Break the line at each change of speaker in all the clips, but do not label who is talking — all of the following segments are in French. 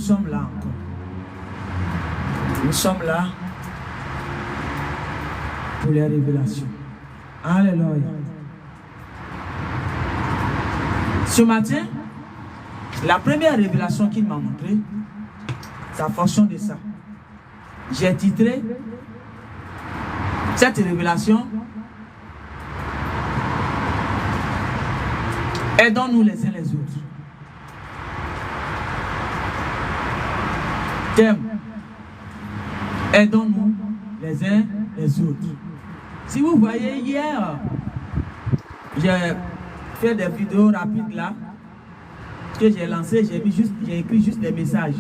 sommes là encore. Nous sommes là pour les révélations. Alléluia. Ce matin, la première révélation qu'il m'a montrée, c'est en fonction de ça. J'ai titré cette révélation « Aidons-nous les uns les autres ». Thème « Aidons-nous les uns les autres ». Si vous voyez, hier, j'ai fait des vidéos rapides là, que j'ai lancées, j'ai écrit juste des messages.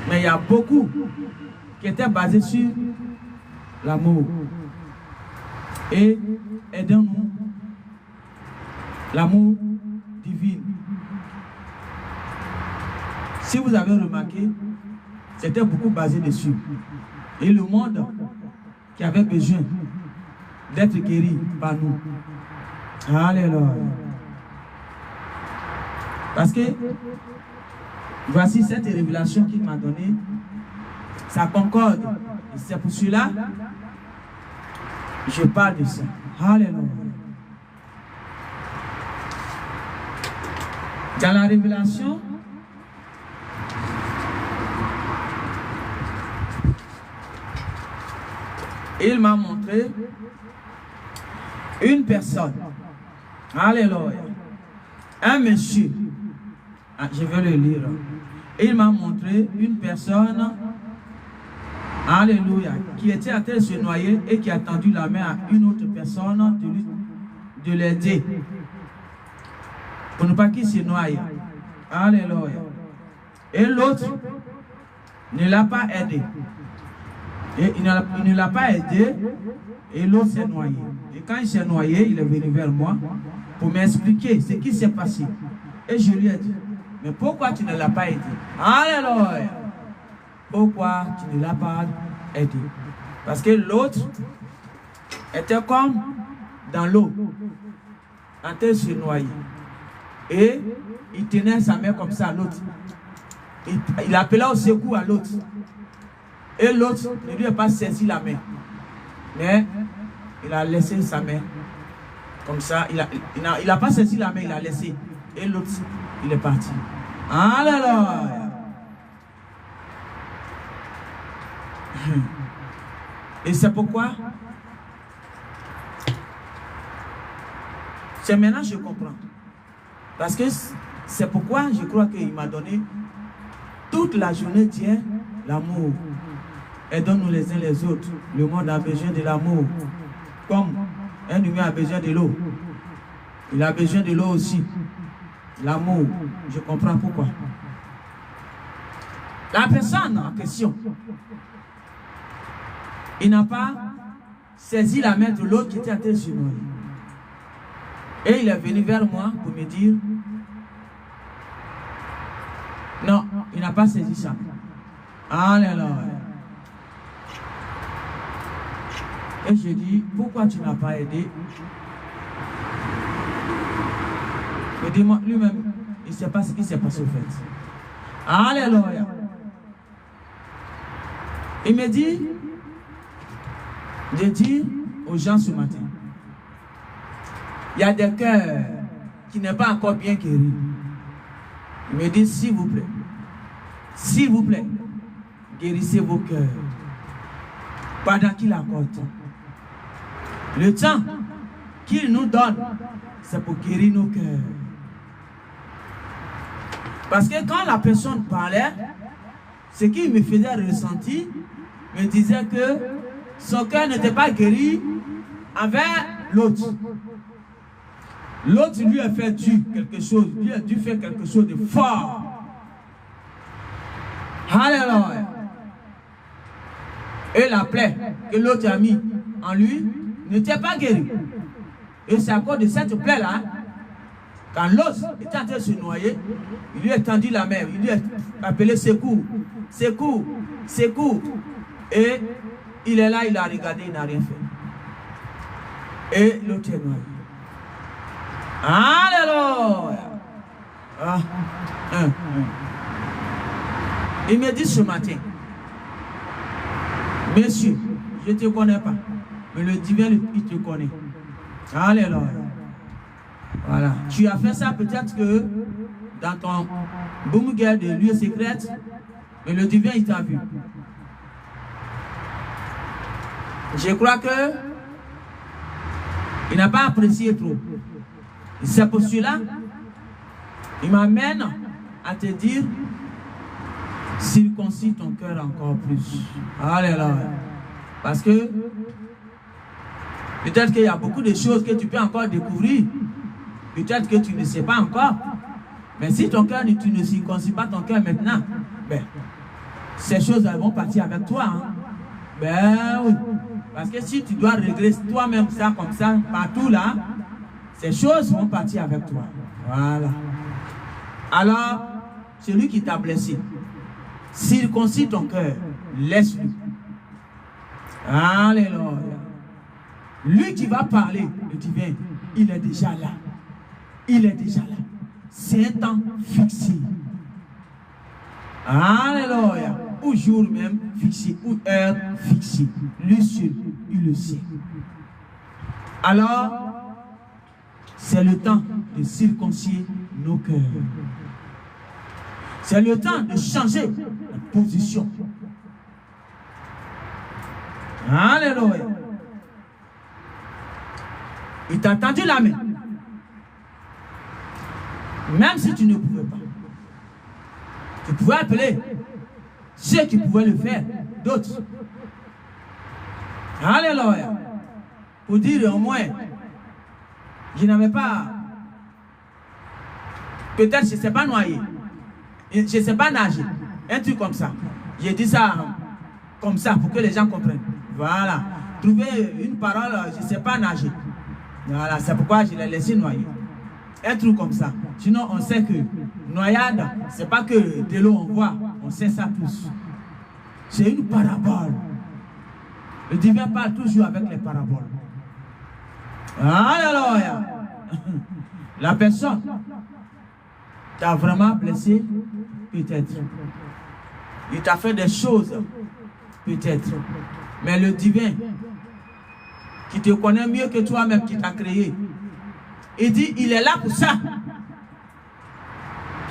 Mais il y a beaucoup qui étaient basés sur l'amour. Et aidons-nous, l'amour divin. Si vous avez remarqué, c'était beaucoup basé dessus. Et le monde qui avait besoin d'être guéri par nous. Alléluia. Parce que voici cette révélation qu'il m'a donnée. Ça concorde. Et c'est pour cela que je parle de ça. Alléluia. Dans la révélation, il m'a montré une personne. Alléluia. Un monsieur. Je vais le lire. Il m'a montré une personne. Alléluia. Qui était en train de se noyer et qui a tendu la main à une autre personne de l'aider. Pour ne pas qu'il se noie. Alléluia. Et l'autre ne l'a pas aidé. Et il ne l'a pas aidé et l'autre s'est noyé. Et quand il s'est noyé, il est venu vers moi pour m'expliquer ce qui s'est passé. Et je lui ai dit, mais pourquoi tu ne l'as pas aidé? Alléluia! Pourquoi tu ne l'as pas aidé? Parce que l'autre était comme dans l'eau, en train de se noyer. Et il tenait sa main comme ça à l'autre. Il appelait au secours à l'autre. Et l'autre ne lui a pas saisi la main. Mais il a laissé sa main. Comme ça, il n'a pas saisi la main, il a laissé. Et l'autre, il est parti. Alléluia. Et c'est pourquoi, c'est maintenant que je comprends. Parce que c'est pourquoi je crois qu'il m'a donné toute la journée d'hier l'amour. Aidons-nous les uns les autres. Le monde a besoin de l'amour. Comme un humain a besoin de l'eau. Il a besoin de l'eau aussi. L'amour. Je comprends pourquoi. La personne en question, il n'a pas saisi la main de l'autre qui était en train de se noyer. Et il est venu vers moi pour me dire, non, il n'a pas saisi ça. Alléluia. Et je dis, pourquoi tu n'as pas aidé? Il dit, lui-même, il ne sait pas ce qui s'est passé au fait. Alléluia. Il me dit, de dire aux gens ce matin, il y a des cœurs qui n'est pas encore bien guéris. Il me dit, s'il vous plaît, guérissez vos cœurs pendant qu'il accorde. Le temps qu'il nous donne, c'est pour guérir nos cœurs. Parce que quand la personne parlait, ce qui me faisait ressentir, me disait que son cœur n'était pas guéri envers l'autre. L'autre lui a fait quelque chose, lui a dû faire quelque chose de fort. Alléluia. Et la plaie que l'autre a mis en lui n'était pas guérie. Et c'est à cause de cette plaie-là, quand l'autre était en train de se noyer, il lui a tendu la main, il lui a appelé secours, secours, secours. Et il est là, il a regardé, il n'a rien fait. Et l'autre est noyé. Alléluia. Il me dit ce matin, monsieur, je ne te connais pas, mais le divin, il te connaît. Alléluia. Voilà. Tu as fait ça peut-être que dans ton boum guerre de lieu secrète, mais le divin, il t'a vu. Je crois que il n'a pas apprécié trop. C'est pour cela il m'amène à te dire circoncis ton cœur encore plus. Alléluia. Parce que peut-être qu'il y a beaucoup de choses que tu peux encore découvrir. Peut-être que tu ne sais pas encore. Mais si ton cœur, tu ne circoncis pas ton cœur maintenant, ben, ces choses elles vont partir avec toi. Hein. Ben oui. Parce que si tu dois régler toi-même ça comme ça, partout là, ces choses vont partir avec toi. Voilà. Alors, celui qui t'a blessé, circoncis ton cœur, laisse-lui. Alléluia. Lui qui va parler, le divin, il est déjà là. Il est déjà là. C'est un temps fixé. Alléluia. Ou jour même fixé, ou heure fixée. Lui seul, il le sait. Alors, c'est le temps de circoncire nos cœurs. C'est le temps de changer de position. Alléluia. Il t'a tendu la main. Même si tu ne pouvais pas. Tu pouvais appeler ceux qui pouvaient le faire, d'autres. Alléluia. Pour dire au moins, je n'avais pas, peut-être je ne sais pas noyer, je ne sais pas nager, un truc comme ça. J'ai dit ça comme ça pour que les gens comprennent. Voilà. Trouver une parole, je ne sais pas nager. Voilà, c'est pourquoi je l'ai laissé noyer. Un truc comme ça. Sinon, on sait que noyade, ce n'est pas que de l'eau on voit, on sait ça tous. C'est une parabole. Le divin parle toujours avec les paraboles. Alléluia. La personne t'a vraiment blessé, peut-être. Il t'a fait des choses, peut-être. Mais le divin, qui te connaît mieux que toi-même, qui t'a créé, il dit, il est là pour ça.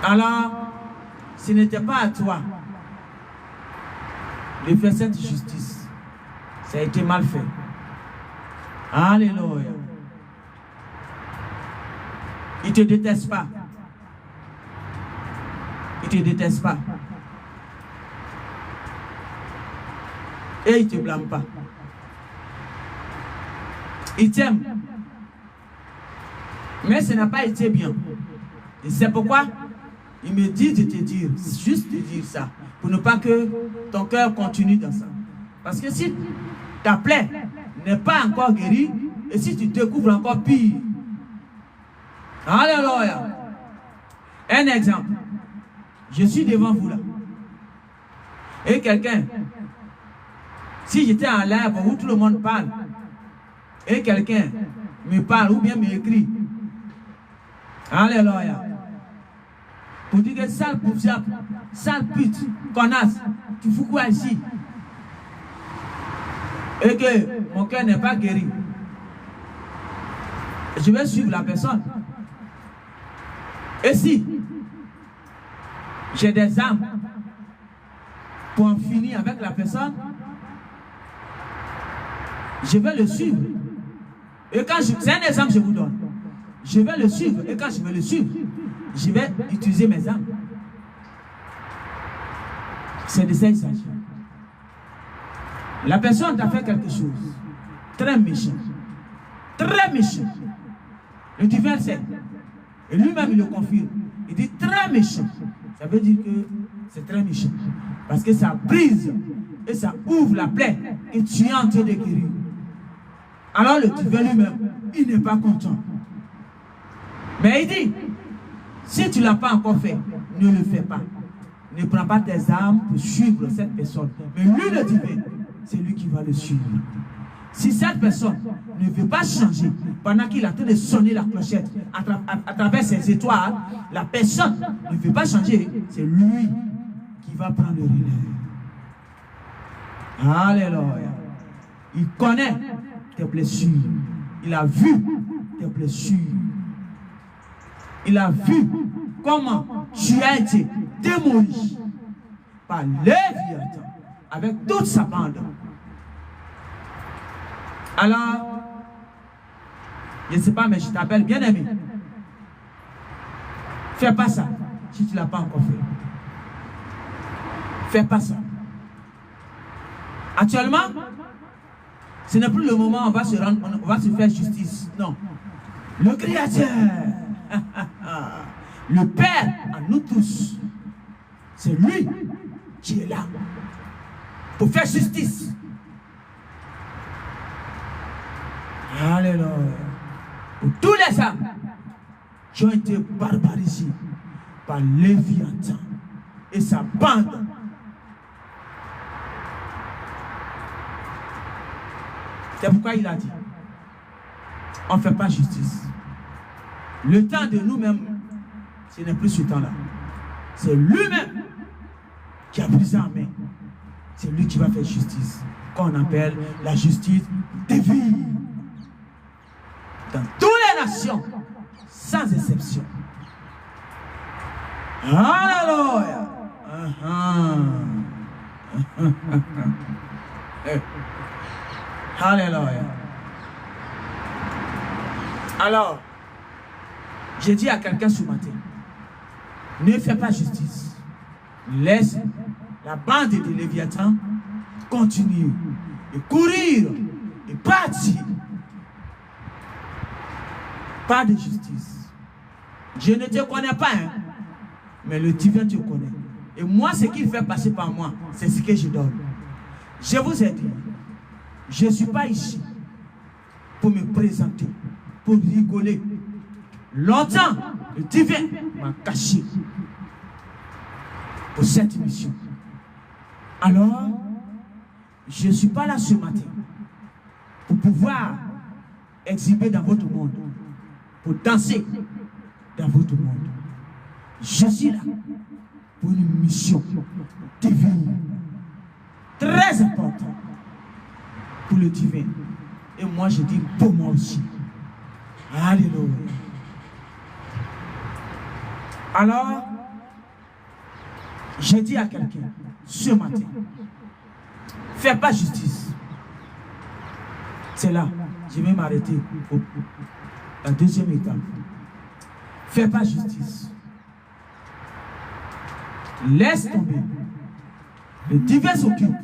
Alors, ce n'était pas à toi de faire cette justice. Ça a été mal fait. Alléluia. Il ne te déteste pas. Il ne te déteste pas. Et il ne te blâme pas. Il t'aime. Mais ce n'a pas été bien. Et c'est pourquoi il me dit de te dire, juste de dire ça, pour ne pas que ton cœur continue dans ça. Parce que si ta plaie n'est pas encore guérie, et si tu découvres encore pire. Alléluia. Un exemple. Je suis devant vous là. Et quelqu'un, si j'étais en live où tout le monde parle, et quelqu'un me parle ou bien m'écrit, alléluia, pour dire que sale poussière, sale pute, connasse, tu fous quoi ici? Et que mon cœur n'est pas guéri. Je vais suivre la personne. Et si j'ai des armes pour en finir avec la personne, je vais le suivre. Et quand c'est un exemple que je vous donne. Je vais le suivre. Et quand je vais le suivre, je vais utiliser mes armes. C'est de ça qu'il s'agit. La personne t'a fait quelque chose. Très méchant. Très méchant. Le divin sait. Et lui-même il le confirme. Il dit très méchant. Ça veut dire que c'est très méchant. Parce que ça brise et ça ouvre la plaie que tu es en train de guérir. Alors le divin lui-même, il n'est pas content. Mais il dit, si tu ne l'as pas encore fait, ne le fais pas. Ne prends pas tes armes pour suivre cette personne. Mais lui le divin, c'est lui qui va le suivre. Si cette personne ne veut pas changer, pendant qu'il est en train de sonner la clochette à travers ses étoiles, la personne ne veut pas changer, c'est lui qui va prendre le relais. Alléluia. Il connaît tes blessures. Il a vu tes blessures. Il a vu comment tu as été démoli par Léviathan avec toute sa bande. Alors, je ne sais pas, mais je t'appelle bien-aimé. Fais pas ça si tu ne l'as pas encore fait. Fais pas ça. Actuellement, ce n'est plus le moment où on va se faire justice. Non. Le Créateur, le Père à nous tous, c'est lui qui est là pour faire justice. Alléluia. Pour tous les âmes qui ont été barbarisés par Léviathan et sa bande. C'est pourquoi il a dit, on ne fait pas justice. Le temps de nous-mêmes, ce n'est plus ce temps-là. C'est lui-même qui a pris ça en main. C'est lui qui va faire justice, qu'on appelle la justice divine. Dans toutes les nations, sans exception. Alléluia. Alléluia. Alors, j'ai dit à quelqu'un ce matin, ne fais pas justice. Laisse la bande de Léviathan continuer et courir et partir. Pas de justice. Je ne te connais pas, hein, mais le divin te connaît. Et moi, ce qu'il fait passer par moi, c'est ce que je donne. Je vous ai dit, je ne suis pas ici pour me présenter, pour rigoler. Longtemps, le divin m'a caché pour cette mission. Alors, je ne suis pas là ce matin pour pouvoir exhiber dans votre monde, pour danser dans votre monde. Je suis là pour une mission divine, très importante pour le divin. Et moi, je dis pour moi aussi. Alléluia. Alors, j'ai dit à quelqu'un ce matin, fais pas justice. C'est là, je vais m'arrêter pour la deuxième étape. Fais pas justice. Laisse tomber. Le divin s'occupe.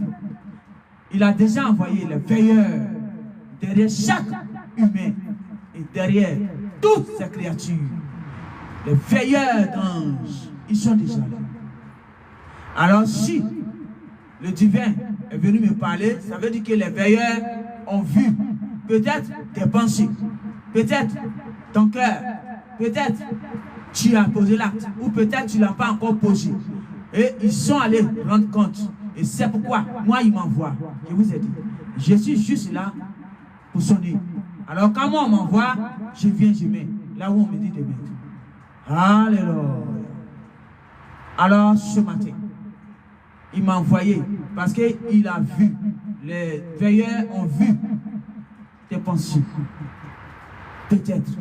Il a déjà envoyé les veilleurs derrière chaque humain et derrière toutes ces créatures. Les veilleurs d'anges, ils sont déjà là. Alors si le divin est venu me parler, ça veut dire que les veilleurs ont vu peut-être tes pensées, peut-être ton cœur, peut-être tu as posé l'acte, ou peut-être tu ne l'as pas encore posé. Et ils sont allés rendre compte. Et c'est pourquoi moi ils m'envoient. Je vous ai dit, je suis juste là pour sonner. Alors quand moi on m'envoie, je viens, je mets là où on me dit de mettre. Alléluia. Alors ce matin, il m'a envoyé parce qu'il a vu, les veilleurs ont vu tes pensées, peut-être,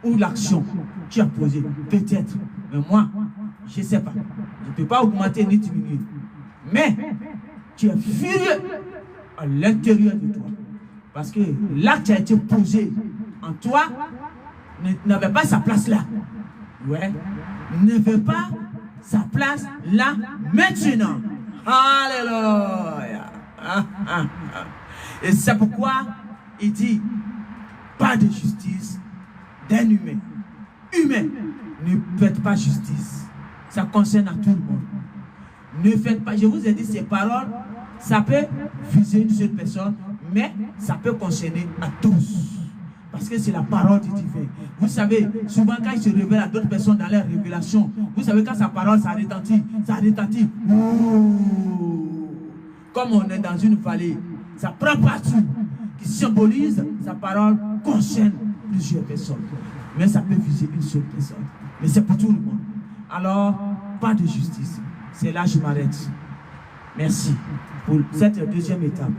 ou l'action que tu as posée, peut-être. Mais moi, je ne sais pas. Je ne peux pas augmenter ni diminuer. Mais tu es furieux à l'intérieur de toi. Parce que l'acte qui a été posé en toi n'avait pas sa place là. Ouais. N'avait pas sa place là maintenant. Alléluia. Et c'est pourquoi il dit pas de justice d'un humain. Humain, ne faites pas justice. Ça concerne à tout le monde. Ne faites pas, je vous ai dit ces paroles, ça peut viser une seule personne, mais ça peut concerner à tous. Parce que c'est la parole du divin. Vous savez, souvent quand il se révèle à d'autres personnes dans leur révélation, vous savez quand sa parole, ça retentit. Ça retentit. Comme on est dans une vallée, ça prend partout. Qui symbolise, sa parole concerne plusieurs personnes. Mais ça peut viser une seule personne. Mais c'est pour tout le monde. Alors, pas de justice. C'est là que je m'arrête. Merci pour cette deuxième étape.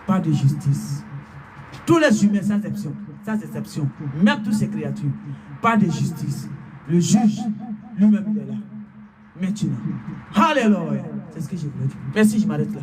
Pas de justice. Tous les humains, sans exception, même toutes ces créatures, pas de justice. Le juge, lui-même, il est là. Maintenant. Alléluia. C'est ce que je voulais dire. Merci, je m'arrête là.